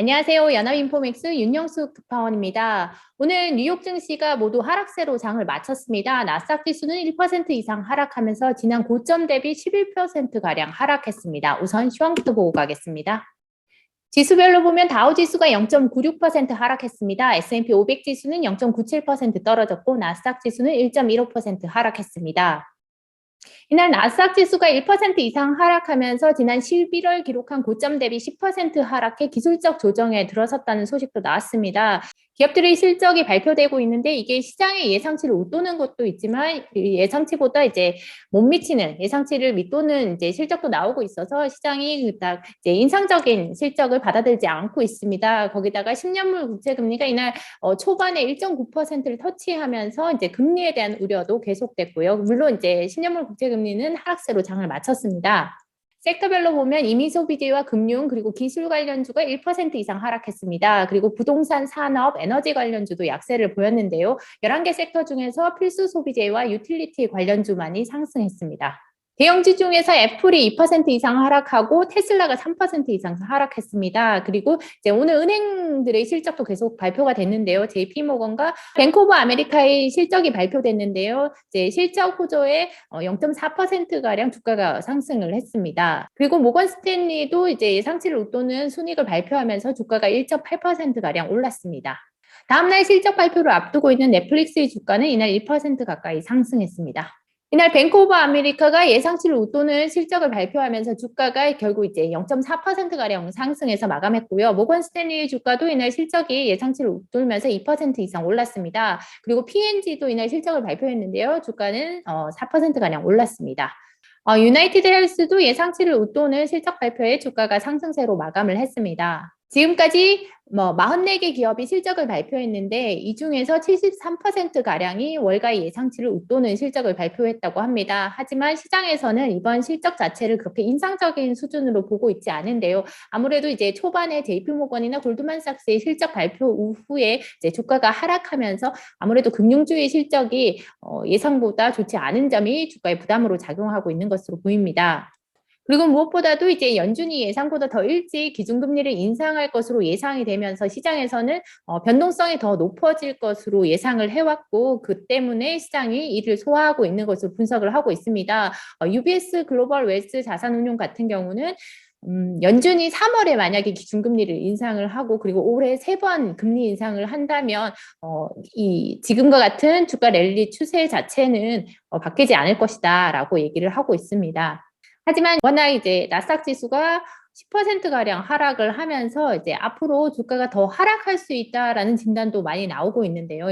안녕하세요. 연합인포맥스 윤영숙 특파원입니다. 오늘 뉴욕 증시가 모두 하락세로 장을 마쳤습니다. 나스닥 지수는 1% 이상 하락하면서 지난 고점 대비 11%가량 하락했습니다. 우선 시황부터 보고 가겠습니다. 지수별로 보면 다우 지수가 0.96% 하락했습니다. S&P 500 지수는 0.97% 떨어졌고 나스닥 지수는 1.15% 하락했습니다. 이날 나스닥 지수가 1% 이상 하락하면서 지난 11월 기록한 고점 대비 10% 하락해 기술적 조정에 들어섰다는 소식도 나왔습니다. 기업들의 실적이 발표되고 있는데 이게 시장의 예상치를 웃도는 것도 있지만 예상치보다 이제 못 미치는 예상치를 밑도는 이제 실적도 나오고 있어서 시장이 딱 이제 인상적인 실적을 받아들이지 않고 있습니다. 거기다가 10년물 국채 금리가 이날 초반에 1.9%를 터치하면서 이제 금리에 대한 우려도 계속됐고요. 물론 이제 10년물 국채 금리는 하락세로 장을 마쳤습니다. 섹터별로 보면 임의소비재와 금융 그리고 기술 관련주가 1% 이상 하락했습니다. 그리고 부동산, 산업, 에너지 관련주도 약세를 보였는데요. 11개 섹터 중에서 필수 소비재와 유틸리티 관련주만이 상승했습니다. 대형주 중에서 애플이 2% 이상 하락하고 테슬라가 3% 이상 하락했습니다. 그리고 이제 오늘 은행들의 실적도 계속 발표가 됐는데요. JP모건과 뱅크 오브 아메리카의 실적이 발표됐는데요. 이제 실적 호조에 0.4%가량 주가가 상승을 했습니다. 그리고 모건 스탠리도 이제 예상치를 웃도는 순이익을 발표하면서 주가가 1.8%가량 올랐습니다. 다음날 실적 발표를 앞두고 있는 넷플릭스의 주가는 이날 1% 가까이 상승했습니다. 이날 뱅크 오브 아메리카가 예상치를 웃도는 실적을 발표하면서 주가가 결국 이제 0.4%가량 상승해서 마감했고요. 모건 스탠리의 주가도 이날 실적이 예상치를 웃돌면서 2% 이상 올랐습니다. 그리고 P&G도 이날 실적을 발표했는데요. 주가는 4%가량 올랐습니다. 유나이티드 헬스도 예상치를 웃도는 실적 발표에 주가가 상승세로 마감을 했습니다. 지금까지 44개 기업이 실적을 발표했는데 이 중에서 73%가량이 월가의 예상치를 웃도는 실적을 발표했다고 합니다. 하지만 시장에서는 이번 실적 자체를 그렇게 인상적인 수준으로 보고 있지 않은데요. 아무래도 이제 초반에 JP모건이나 골드만삭스의 실적 발표 이후에 이제 주가가 하락하면서 아무래도 금융주의 실적이 예상보다 좋지 않은 점이 주가의 부담으로 작용하고 있는 것으로 보입니다. 그리고 무엇보다도 이제 연준이 예상보다 더 일찍 기준금리를 인상할 것으로 예상이 되면서 시장에서는 변동성이 더 높아질 것으로 예상을 해왔고 그 때문에 시장이 이를 소화하고 있는 것으로 분석을 하고 있습니다. UBS 글로벌 웨스 자산운용 같은 경우는 연준이 3월에 만약에 기준금리를 인상을 하고 그리고 올해 3번 금리 인상을 한다면 이 지금과 같은 주가 랠리 추세 자체는 바뀌지 않을 것이다라고 얘기를 하고 있습니다. 하지만 워낙 이제 나스닥 지수가 10%가량 하락을 하면서 이제 앞으로 주가가 더 하락할 수 있다라는 진단도 많이 나오고 있는데요.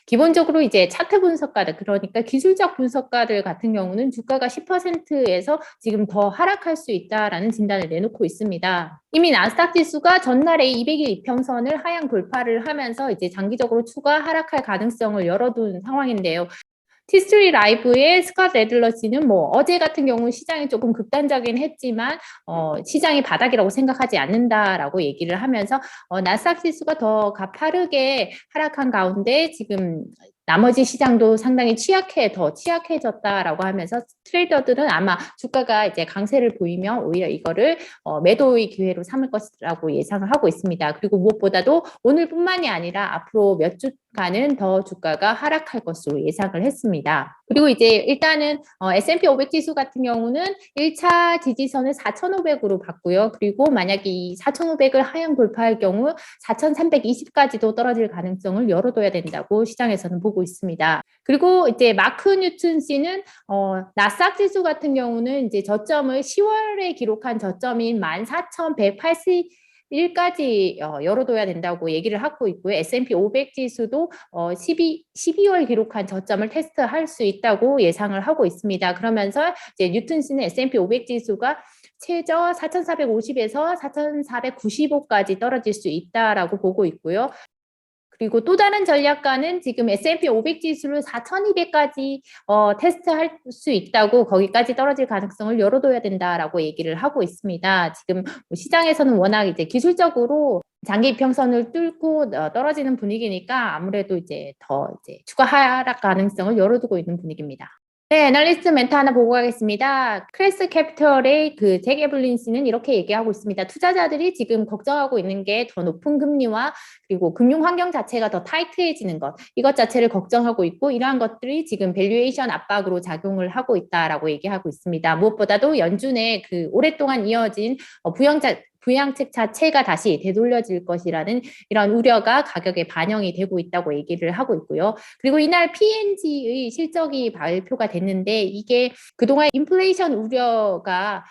기본적으로 이제 차트 분석가들, 그러니까 기술적 분석가들 같은 경우는 주가가 10%에서 지금 더 하락할 수 있다라는 진단을 내놓고 있습니다. 이미 나스닥 지수가 전날에 200일 이평선을 하향 돌파를 하면서 이제 장기적으로 추가 하락할 가능성을 열어둔 상황인데요. 티스트리 라이브의 스캇 애들러 씨는 어제 같은 경우 시장이 조금 극단적이긴 했지만 시장이 바닥이라고 생각하지 않는다라고 얘기를 하면서 나스닥 지수가 더 가파르게 하락한 가운데 지금 나머지 시장도 상당히 더 취약해졌다라고 하면서 트레이더들은 아마 주가가 이제 강세를 보이면 오히려 이거를 매도의 기회로 삼을 것이라고 예상을 하고 있습니다. 그리고 무엇보다도 오늘뿐만이 아니라 앞으로 몇 주간은 더 주가가 하락할 것으로 예상을 했습니다. 그리고 이제 일단은 S&P 500 지수 같은 경우는 1차 지지선을 4,500으로 봤고요. 그리고 만약에 이 4,500을 하향 돌파할 경우 4,320까지도 떨어질 가능성을 열어둬야 된다고 시장에서는 보고 있습니다. 그리고 이제 마크 뉴튼 씨는 나스닥 지수 같은 경우는 이제 저점을 10월에 기록한 저점인 14,180 1까지 열어둬야 된다고 얘기를 하고 있고요. S&P 500 지수도 12월 기록한 저점을 테스트할 수 있다고 예상을 하고 있습니다. 그러면서 이제 뉴튼 씨는 S&P 500 지수가 최저 4,450에서 4,495까지 떨어질 수 있다라고 보고 있고요. 그리고 또 다른 전략가는 지금 S&P 500 지수를 4,200까지 테스트할 수 있다고 거기까지 떨어질 가능성을 열어둬야 된다라고 얘기를 하고 있습니다. 지금 시장에서는 워낙 이제 기술적으로 장기 이평선을 뚫고 떨어지는 분위기니까 아무래도 이제 더 이제 추가 하락 가능성을 열어두고 있는 분위기입니다. 네, 애널리스트 멘트 하나 보고 가겠습니다. 크레스 캐피털의 잭 에블린 씨는 이렇게 얘기하고 있습니다. 투자자들이 지금 걱정하고 있는 게 더 높은 금리와 그리고 금융 환경 자체가 더 타이트해지는 것, 이것 자체를 걱정하고 있고 이러한 것들이 지금 밸류에이션 압박으로 작용을 하고 있다라고 얘기하고 있습니다. 무엇보다도 연준의 오랫동안 이어진 부양책 자체가 다시 되돌려질 것이라는 이런 우려가 가격에 반영이 되고 있다고 얘기를 하고 있고요. 그리고 이날 P&G의 실적이 발표가 됐는데 이게 그동안 인플레이션 우려가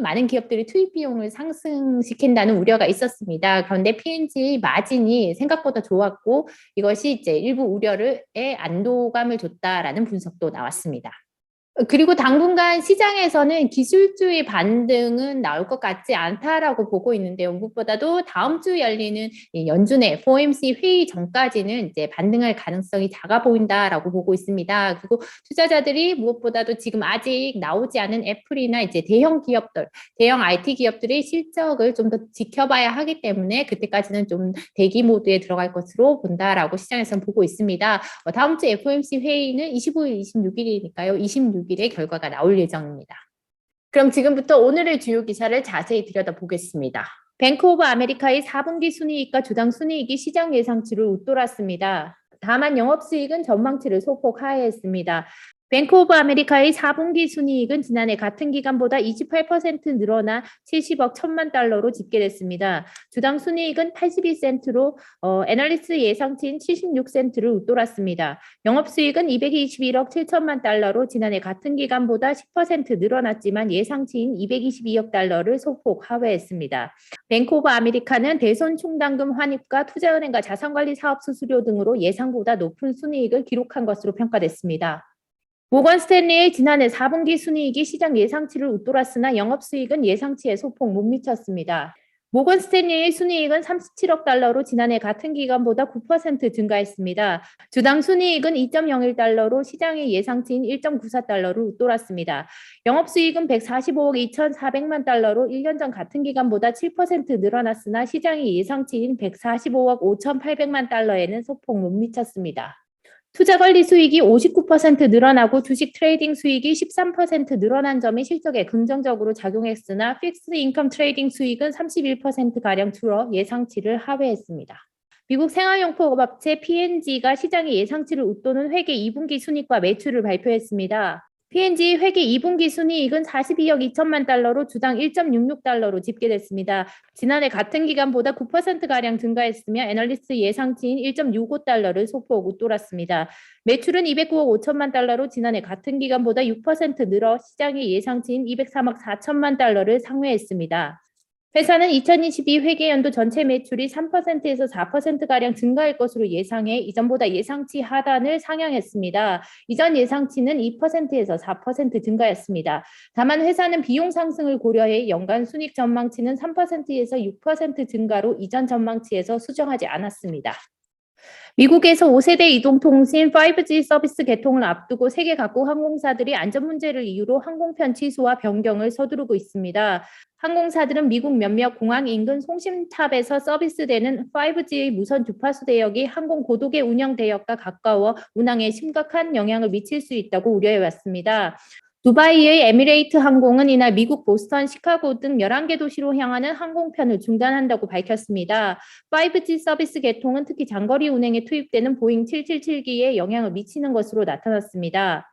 많은 기업들이 투입 비용을 상승시킨다는 우려가 있었습니다. 그런데 P&G의 마진이 생각보다 좋았고 이것이 이제 일부 우려에 안도감을 줬다라는 분석도 나왔습니다. 그리고 당분간 시장에서는 기술주의 반등은 나올 것 같지 않다라고 보고 있는데요. 무엇보다도 다음 주 열리는 연준의 FOMC 회의 전까지는 이제 반등할 가능성이 작아 보인다라고 보고 있습니다. 그리고 투자자들이 무엇보다도 지금 아직 나오지 않은 애플이나 이제 대형 IT 기업들의 실적을 좀 더 지켜봐야 하기 때문에 그때까지는 좀 대기 모드에 들어갈 것으로 본다라고 시장에서는 보고 있습니다. 다음 주 FOMC 회의는 25일, 26일이니까요. 26일에 결과가 나올 예정입니다. 그럼 지금부터 오늘의 주요 기사를 자세히 들여다보겠습니다. 뱅크 오브 아메리카의 4분기 순이익과 주당 순이익이 시장 예상치를 웃돌았습니다. 다만 영업수익은 전망치를 소폭 하회했습니다. 뱅크 오브 아메리카의 4분기 순이익은 지난해 같은 기간보다 28% 늘어나 70억 1천만 달러로 집계됐습니다. 주당 순이익은 82센트로 애널리스트 예상치인 76센트를 웃돌았습니다. 영업수익은 221억 7천만 달러로 지난해 같은 기간보다 10% 늘어났지만 예상치인 222억 달러를 소폭 하회했습니다. 뱅크 오브 아메리카는 대손 충당금 환입과 투자은행과 자산관리 사업 수수료 등으로 예상보다 높은 순이익을 기록한 것으로 평가됐습니다. 모건 스탠리의 지난해 4분기 순이익이 시장 예상치를 웃돌았으나 영업수익은 예상치에 소폭 못 미쳤습니다. 모건 스탠리의 순이익은 37억 달러로 지난해 같은 기간보다 9% 증가했습니다. 주당 순이익은 2.01달러로 시장의 예상치인 1.94달러를 웃돌았습니다. 영업수익은 145억 2,400만 달러로 1년 전 같은 기간보다 7% 늘어났으나 시장의 예상치인 145억 5,800만 달러에는 소폭 못 미쳤습니다. 투자관리 수익이 59% 늘어나고 주식 트레이딩 수익이 13% 늘어난 점이 실적에 긍정적으로 작용했으나 픽스드 인컴 트레이딩 수익은 31%가량 줄어 예상치를 하회했습니다. 미국 생활용품 업체 P&G가 시장의 예상치를 웃도는 회계 2분기 순이익과 매출을 발표했습니다. P&G 회계 2분기 순이익은 42억 2천만 달러로 주당 1.66달러로 집계됐습니다. 지난해 같은 기간보다 9%가량 증가했으며 애널리스트 예상치인 1.65달러를 소폭 웃돌았습니다. 매출은 209억 5천만 달러로 지난해 같은 기간보다 6% 늘어 시장의 예상치인 203억 4천만 달러를 상회했습니다. 회사는 2022 회계연도 전체 매출이 3%에서 4%가량 증가할 것으로 예상해 이전보다 예상치 하단을 상향했습니다. 이전 예상치는 2%에서 4% 증가였습니다. 다만 회사는 비용 상승을 고려해 연간 순익 전망치는 3%에서 6% 증가로 이전 전망치에서 수정하지 않았습니다. 미국에서 5세대 이동통신 5G 서비스 개통을 앞두고 세계 각국 항공사들이 안전 문제를 이유로 항공편 취소와 변경을 서두르고 있습니다. 항공사들은 미국 몇몇 공항 인근 송심탑에서 서비스되는 5G 무선 주파수 대역이 항공 고도계 운영 대역과 가까워 운항에 심각한 영향을 미칠 수 있다고 우려해왔습니다. 두바이의 에미레이트 항공은 이날 미국 보스턴, 시카고 등 11개 도시로 향하는 항공편을 중단한다고 밝혔습니다. 5G 서비스 개통은 특히 장거리 운행에 투입되는 보잉 777기에 영향을 미치는 것으로 나타났습니다.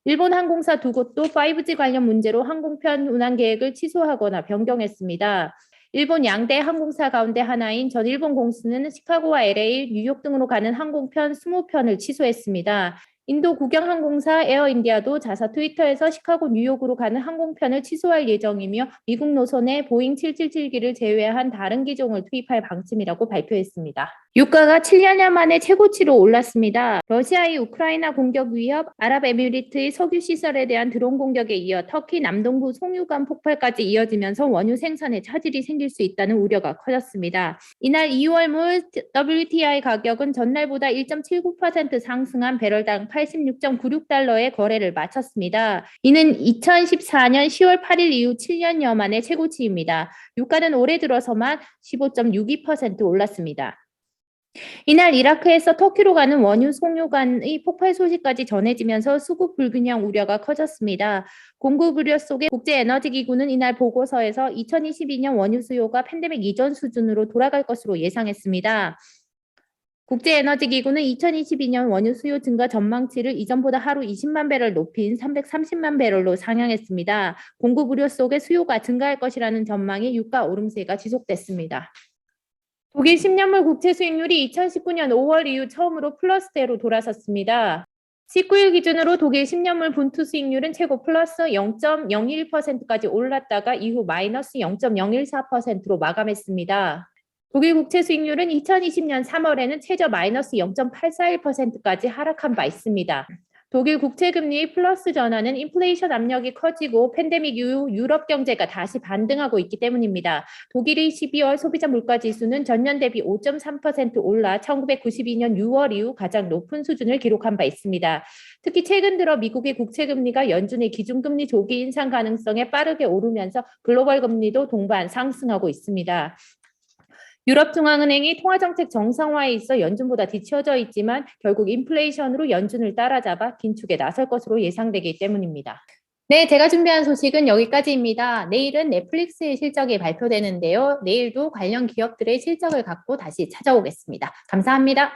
일본 항공사 두 곳도 5G 관련 문제로 항공편 운항 계획을 취소하거나 변경했습니다. 일본 양대 항공사 가운데 하나인 전일본 공司는 시카고와 LA, 뉴욕 등으로 가는 항공편 20편을 취소했습니다. 인도 국영항공사 에어인디아도 자사 트위터에서 시카고 뉴욕으로 가는 항공편을 취소할 예정이며 미국 노선에 보잉 777기를 제외한 다른 기종을 투입할 방침이라고 발표했습니다. 유가가 7년 만에 최고치로 올랐습니다. 러시아의 우크라이나 공격 위협, 아랍에미리트의 석유 시설에 대한 드론 공격에 이어 터키 남동부 송유관 폭발까지 이어지면서 원유 생산에 차질이 생길 수 있다는 우려가 커졌습니다. 이날 2월물 WTI 가격은 전날보다 1.79% 상승한 배럴당 86.96달러에 거래를 마쳤습니다. 이는 2014년 10월 8일 이후 7년여 만의 최고치입니다. 유가는 올해 들어서만 15.62% 올랐습니다. 이날 이라크에서 터키로 가는 원유 송유관의 폭발 소식까지 전해지면서 수급 불균형 우려가 커졌습니다. 공급 우려 속에 국제에너지기구는 이날 보고서에서 2022년 원유 수요가 팬데믹 이전 수준으로 돌아갈 것으로 예상했습니다. 국제에너지기구는 2022년 원유 수요 증가 전망치를 이전보다 하루 20만 배럴 높인 330만 배럴로 상향했습니다. 공급 우려 속에 수요가 증가할 것이라는 전망에 유가 오름세가 지속됐습니다. 독일 10년물 국채 수익률이 2019년 5월 이후 처음으로 플러스대로 돌아섰습니다. 19일 기준으로 독일 10년물 분투 수익률은 최고 플러스 0.01%까지 올랐다가 이후 마이너스 0.014%로 마감했습니다. 독일 국채 수익률은 2020년 3월에는 최저 마이너스 0.841%까지 하락한 바 있습니다. 독일 국채금리의 플러스 전환은 인플레이션 압력이 커지고 팬데믹 이후 유럽 경제가 다시 반등하고 있기 때문입니다. 독일의 12월 소비자 물가 지수는 전년 대비 5.3% 올라 1992년 6월 이후 가장 높은 수준을 기록한 바 있습니다. 특히 최근 들어 미국의 국채금리가 연준의 기준금리 조기 인상 가능성에 빠르게 오르면서 글로벌 금리도 동반 상승하고 있습니다. 유럽중앙은행이 통화정책 정상화에 있어 연준보다 뒤처져 있지만 결국 인플레이션으로 연준을 따라잡아 긴축에 나설 것으로 예상되기 때문입니다. 네, 제가 준비한 소식은 여기까지입니다. 내일은 넷플릭스의 실적이 발표되는데요. 내일도 관련 기업들의 실적을 갖고 다시 찾아오겠습니다. 감사합니다.